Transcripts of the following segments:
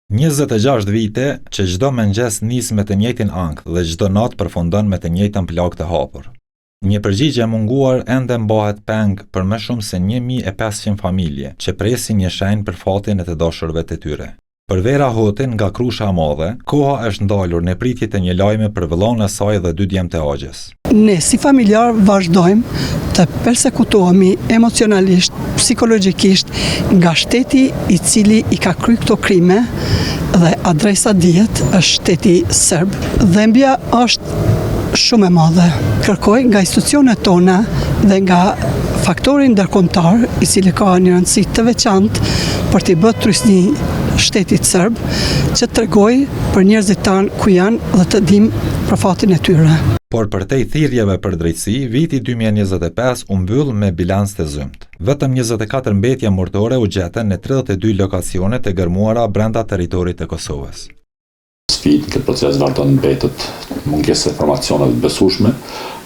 26 vite që çdo mëngjes nis me të njëjtin ankth dhe çdo natë përfundon me të njëjtën plagë të hapur. Një përgjigje e munguar ende mbahet peng për më shumë se 1500 familje që presin një shenjë për fatin e të dashurve të tyre. Për Vera Hotin nga Krusha e Madhe, koha është ndalur në pritje të një lajmi për vëllain e saj dhe 2 djemt e agjes. Ne si familjar vazhdojmë të persekutohemi emocionalisht, psikologjikisht nga shteti i cili i ka kryer këto krime dhe adresa dihet është shteti serb. Dhimbja është shumë e madhe. Kërkoj nga institucionet tona dhe nga faktori ndërkombëtar i cili ka një rëndësi të veçantë për t'i bërë trysni shtetit serb që të tregoj për njerëzit tanë ku janë dhe të dim për fatin e tyre. Por përtej thirrjeve për drejtësi, viti 2025 u mbyll me bilans të zymt. Vetëm 24 mbetje mortore u gjetën në 32 lokacione të gërmuara brenda territorit të Kosovës. Sfidë në këtë proces vazhdon mbetet mungesë informacione të besueshme,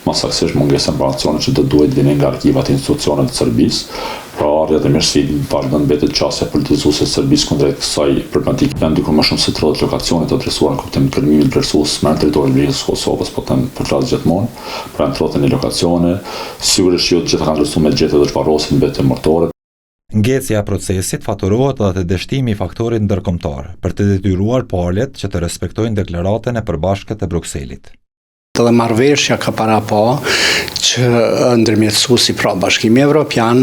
më saktësisht mungesë informacione që do duhet vinin nga arkivat e institucioneve të Serbisë. Pra, rrjedhimisht sfidë vazhdon mbetet çështja politizuese e Serbisë kundrejt kësaj problematike. Janë diku më shumë se 30 lokacione të adresuara në kuptim të kërkimit vlerësues në territorin e Kosovës, po them për rast gjithmonë, pra në 31 lokacione, sigurisht jo të gjitha kanë vlerësuar me gjetje të varrosit mbetje mortore. Ngecja e procesit faturohet edhe te dështimi i faktorit ndërkombëtar për të detyruar palët që të respektojnë deklaratën e përbashkët e Brukselit. Dhe marrëveshja ka para po që ndërmjetësuesi pra Bashkimi Evropian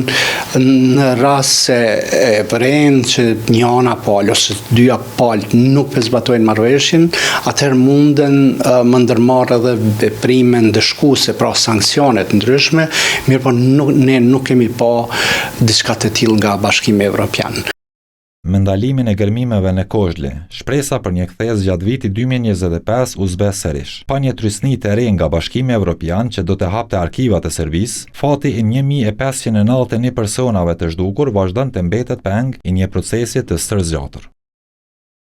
në rast se e vren që njëna palë ose dyja palët nuk zbatojnë marrëveshjen, atëherë munden më ndërmarrë edhe veprime ndëshkuese, pra sanksione të ndryshme, mirë po ne nuk kemi pa diçka të tillë nga Bashkimi Evropian. Me ndalimin e gërmimeve në Kozhli, shpresa për një kthesë gjatë vitit 2025 u zbe sërish. Pa një trysni të re nga Bashkimi Evropian që do të hapte arkivat e Serbisë, fati i 1591 personave të zhdukur vazhdon të mbetet peng i një procesi të stërzgjatur.